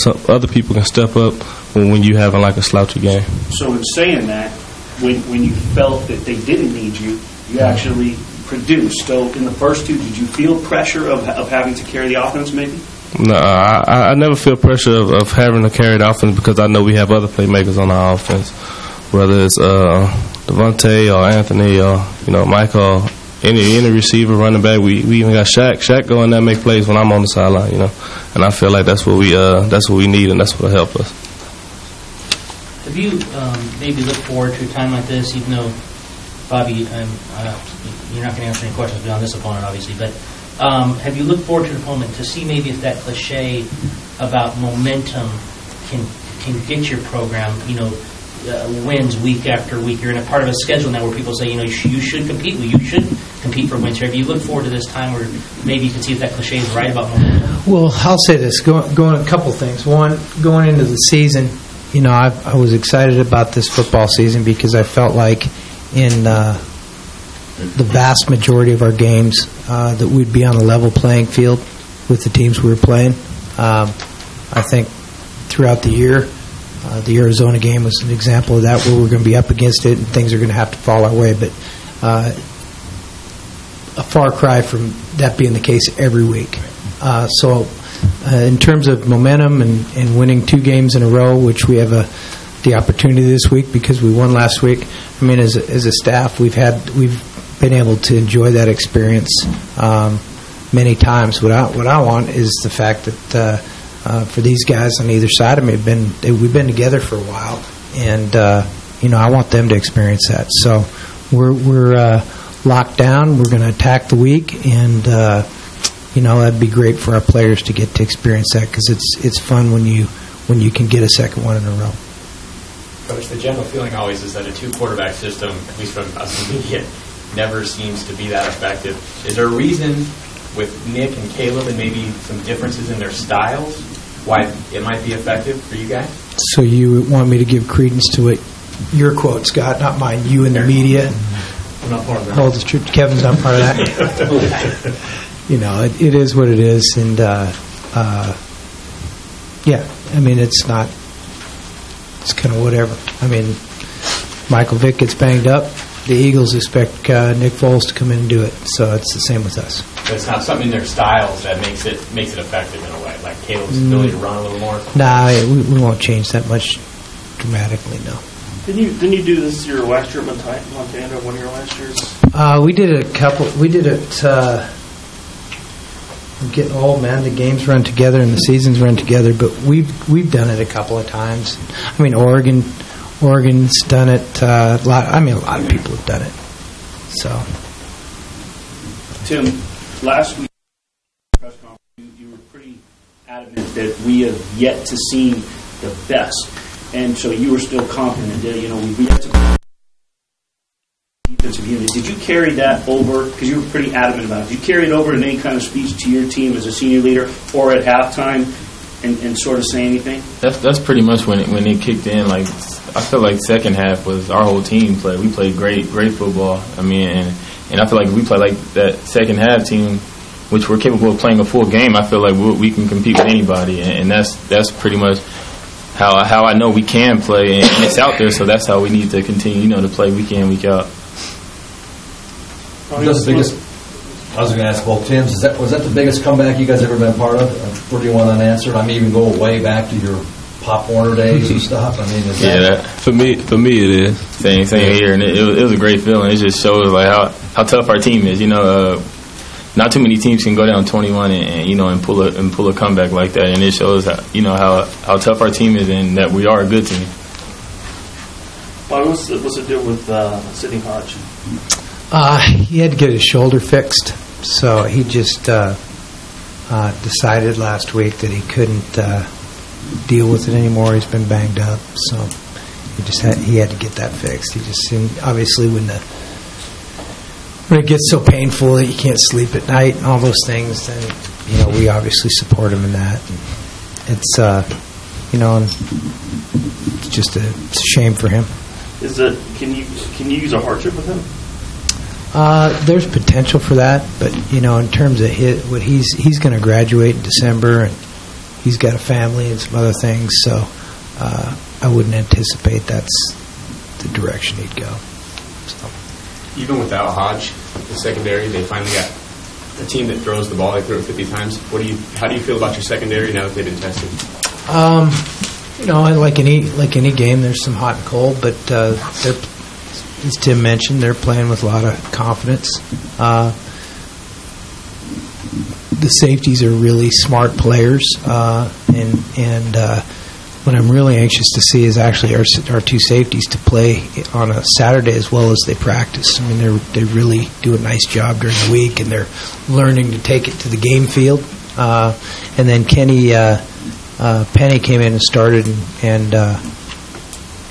some other people can step up when you having like a slouchy game. So in saying that, when you felt that they didn't need you, you actually produced. So in the first two, did you feel pressure of having to carry the offense maybe? No, I never feel pressure of having to carry the offense because I know we have other playmakers on our offense, whether it's Devontae or Anthony or Michael, any receiver, running back. We even got Shaq. Shaq go in there and make plays when I'm on the sideline, and I feel like that's what we need, and that's what will help us. Have you maybe looked forward to a time like this, even though, Bobby, you're not going to answer any questions beyond this opponent, obviously, but have you looked forward to an opponent to see maybe if that cliche about momentum can get your program, wins week after week? You're in a part of a schedule now where people say, you should compete. Well, you should compete for wins here. Have you looked forward to this time where maybe you can see if that cliche is right about momentum? Well, I'll say this. Going a couple things. One, going into the season, I was excited about this football season because I felt like in the vast majority of our games that we'd be on a level playing field with the teams we were playing. I think throughout the year, the Arizona game was an example of that, where we're going to be up against it and things are going to have to fall our way. But a far cry from that being the case every week. So in terms of momentum and winning 2 games in a row, which we have the opportunity this week because we won last week, I mean, as a staff, we've been able to enjoy that experience many times. What I want is the fact that for these guys on either side of me, we've been together for a while, and I want them to experience that. So we're locked down. We're going to attack the week, and that'd be great for our players to get to experience that because it's fun when you can get a second one in a row. Coach, the general feeling always is that a 2-quarterback system, at least from us in the media, never seems to be that effective. Is there a reason with Nick and Caleb and maybe some differences in their styles why it might be effective for you guys? So you want me to give credence to it? Your quote, Scott, not mine. You in the media. I'm not part of that. Hold the truth. Kevin's not part of that. It is what it is, and I mean, it's not. It's kind of whatever. I mean, Michael Vick gets banged up. The Eagles expect Nick Foles to come in and do it, so it's the same with us. But it's not something in their styles that makes it effective in a way, like Caleb's ability to run a little more? Nah, we won't change that much dramatically, no. Didn't you do this your last year at Montana, one of your last years? We did a couple. We did it. I'm getting old, man. The games run together and the seasons run together, but we've done it a couple of times. I mean, Oregon's done it. A lot of people have done it. So, Tim, last week press conference, you were pretty adamant that we have yet to see the best, and so you were still confident that we yet to defensive unit. Did you carry that over? Because you were pretty adamant about it. Did you carry it over in any kind of speech to your team as a senior leader, or at halftime, and sort of say anything? That's pretty much when it kicked in. Like, I feel like second half was our whole team played. We played great football. I mean, and I feel like if we play like that second half team, which we're capable of playing a full game, I feel like we can compete with anybody, and that's pretty much how I know we can play, and it's out there. So that's how we need to continue, to play week in, week out. I was going to ask both Tims, was that the biggest comeback you guys ever been part of? Or do you want an answer? I mean, even go way back to your Pop Warner days and stuff. I mean, for me it is same here, and it was a great feeling. It just shows like how tough our team is. Not too many teams can go down 21 and pull a comeback like that, and it shows how tough our team is and that we are a good team. Well, what's the deal with Sidney Hodge? He had to get his shoulder fixed, so he just decided last week that he couldn't deal with it anymore. He's been banged up, so he had to get that fixed. He just seemed, obviously when it gets so painful that you can't sleep at night and all those things, then we obviously support him in that. And it's it's just it's a shame for him. Can you use a hardship with him? There's potential for that, but in terms of what he's going to graduate in December, and he's got a family and some other things, so I wouldn't anticipate that's the direction he'd go. So. Even without Hodge, the secondary, they finally got a team that throws the ball. They throw it 50 times. How do you feel about your secondary now that they've been tested? Like any game, there's some hot and cold, but they're, as Tim mentioned, they're playing with a lot of confidence. The safeties are really smart players, and what I'm really anxious to see is actually our two safeties to play on a Saturday as well as they practice. I mean, they really do a nice job during the week, and they're learning to take it to the game field. And then Penny came in and started and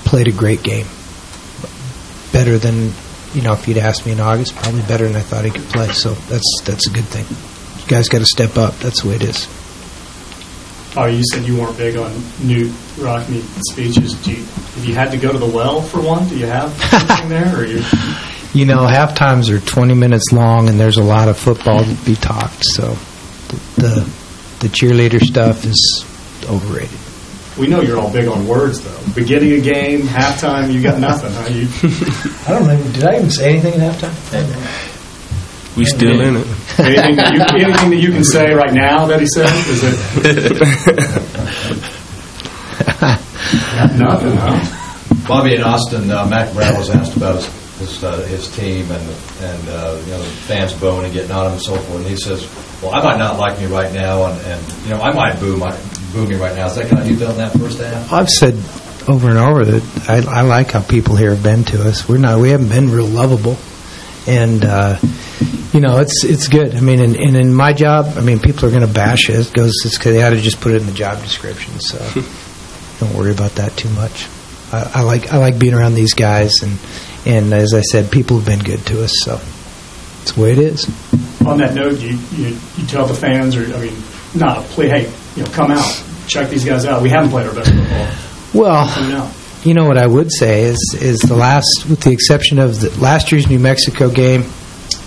played a great game. Better than, if you'd asked me in August, probably better than I thought he could play. So that's a good thing. You guys got to step up. That's the way it is. Oh, you said you weren't big on Newt Rockne speeches. If you had to go to the well for one, do you have anything there? Or halftimes are 20 minutes long, and there's a lot of football to be talked. So the cheerleader stuff is overrated. We know you're all big on words, though. Beginning a game, halftime, you got nothing, huh? I don't know. Did I even say anything at halftime? We still in it. Anything that you can say right now that he said? Is it nothing? Huh? Bobby in Austin, Mac Brown was asked about his team and the fans booing and getting on him and so forth. And he says, "Well, I might not like me right now, and I might boo me right now." Is that kind of you felt in that first half? I've said over and over that I like how people here have been to us. We haven't been real lovable, and it's good. I mean, and in my job, I mean, people are going to bash it. It's because they had to just put it in the job description. So don't worry about that too much. I like being around these guys, and as I said, people have been good to us. So it's the way it is. On that note, you tell the fans, hey, come out, check these guys out. We haven't played our best football. Well, what I would say is with the exception of last year's New Mexico game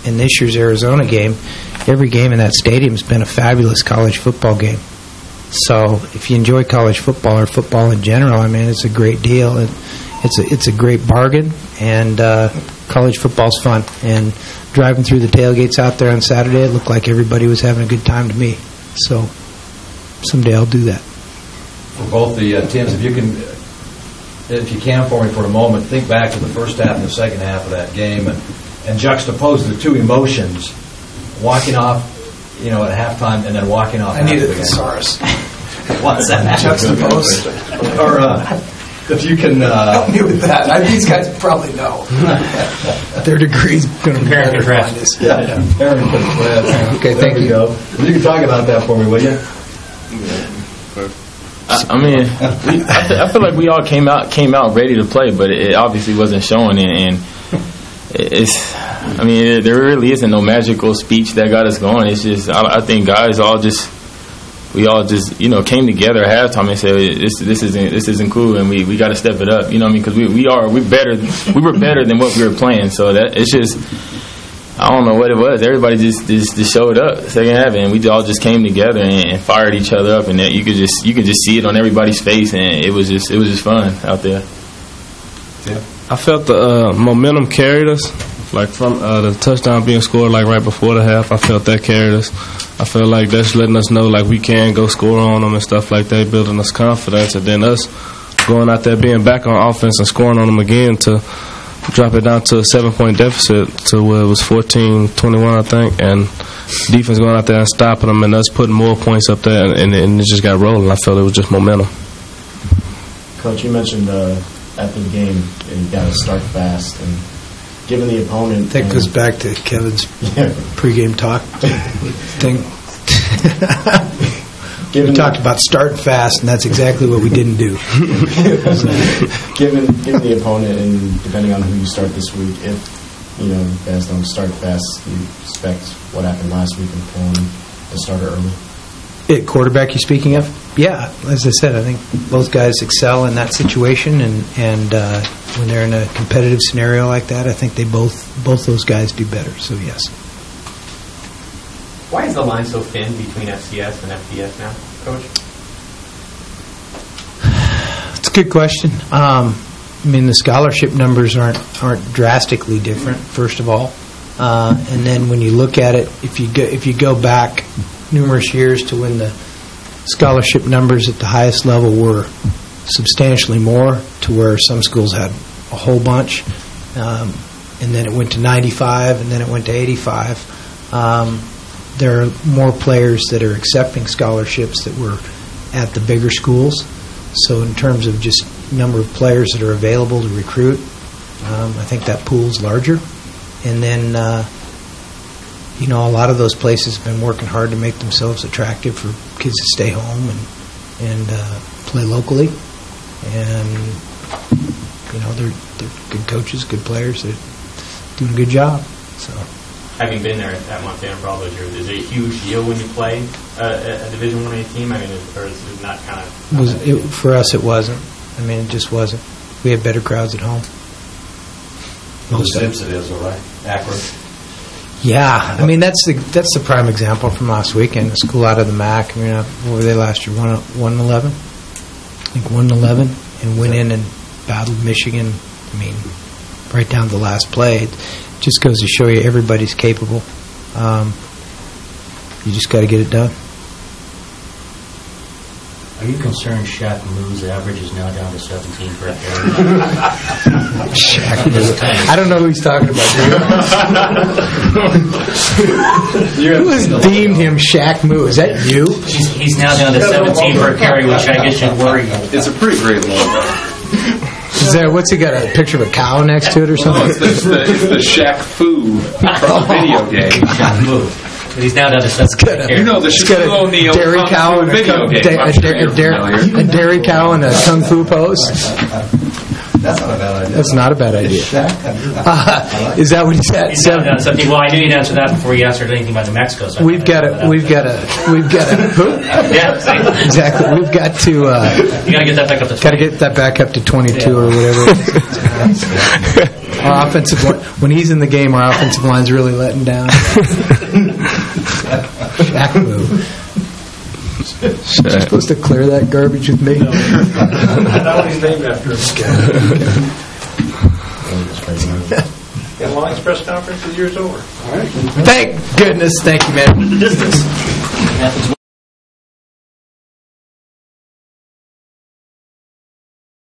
and this year's Arizona game, every game in that stadium has been a fabulous college football game. So if you enjoy college football or football in general, I mean, it's a great deal. It's a great bargain, and college football's fun. And driving through the tailgates out there on Saturday, it looked like everybody was having a good time to me. So someday I'll do that. For both the teams, if you can for me for a moment, think back to the first half and the second half of that game and juxtapose the two emotions, walking off, at halftime and then walking off. I needed a thesaurus. What's that? Juxtapose. Or if you can... help me with that. These guys probably know. Their degree's going to compare and contrast. Yeah, compare and contrast. Okay, thank you. Go. You can talk about that for me, will you? I mean, I feel like we all came out ready to play, but it obviously wasn't showing. And there really isn't no magical speech that got us going. It's just I think guys we all just came together at halftime and said this isn't cool, and we got to step it up. Because we were better than what we were playing. So that it's just. I don't know what it was. Everybody just showed up second half, and we all just came together and fired each other up, and that you could just see it on everybody's face, and it was just fun out there. Yeah. I felt the momentum carried us, like from the touchdown being scored like right before the half. I felt that carried us. I felt like that's letting us know like we can go score on them and stuff like that, building us confidence, and then us going out there being back on offense and scoring on them again to drop it down to a 7-point deficit to where it was 14-21, I think, and defense going out there and stopping them and us putting more points up there, and it just got rolling. I felt it was just momentum. Coach, you mentioned after the game you got to start fast, and given the opponent... That goes back to Kevin's pregame talk thing. We talked about starting fast, and that's exactly what we didn't do. Given the opponent, and depending on who you start this week, if you guys don't start fast, you expect what happened last week and pulling the starter early. Quarterback you're speaking of? Yeah, as I said, I think both guys excel in that situation, and when they're in a competitive scenario like that, I think they both those guys do better. So yes. Why is the line so thin between FCS and FBS now, Coach? a good question. I mean, the scholarship numbers aren't drastically different, first of all. And then when you look at it, if you go back numerous years to when the scholarship numbers at the highest level were substantially more, to where some schools had a whole bunch, and then it went to 95, and then it went to 85. There are more players that are accepting scholarships that were at the bigger schools. So in terms of just number of players that are available to recruit, I think that pool's larger. And then, a lot of those places have been working hard to make themselves attractive for kids to stay home and play locally. And, they're good coaches, good players. They're doing a good job. So, having been there at Montana for all those years, is it a huge deal when you play a Division I team? I mean, or is it not kind of... For us, it wasn't. I mean, it just wasn't. We had better crowds at home. Most Zips it is, all right. Akron. Yeah, I mean that's the prime example from last weekend. The school out of the MAC. I mean, what were they last year? 1-11. I think 1-11, and went in and battled Michigan. I mean, right down to the last play. It just goes to show you everybody's capable. You just got to get it done. Are you concerned Shaq Moo's average is now down to 17 per carry? Shaq Moo. I don't know who he's talking about. Who has deemed him Shaq Moo? Is that you? He's now down to 17 per carry, which I guess should worry you. It's a pretty great logo. What's he got, a picture of a cow next to it or something? It's the Shaq Fu from the video game. Shaq Moo. He's now down to 17 per carry. You know the Shaquille O'Neal dairy cow and video game. A dairy cow and a kung fu pose. That's not a bad idea. That's not a bad idea. Is that what he said? He's now down to 17. Well, I knew you'd answer that before you answered anything about New Mexico. So we've got to. Yeah, exactly. We've got to. You got to get that back up to 20. Got to get that back up to 22 or whatever. Our offensive line, when he's in the game, our offensive line's really letting down. Shaq Moo. You're supposed to clear that garbage with me. That one's named after him. And Long's press conference, the year's over. All right. Thank goodness. Thank you, man. The distance.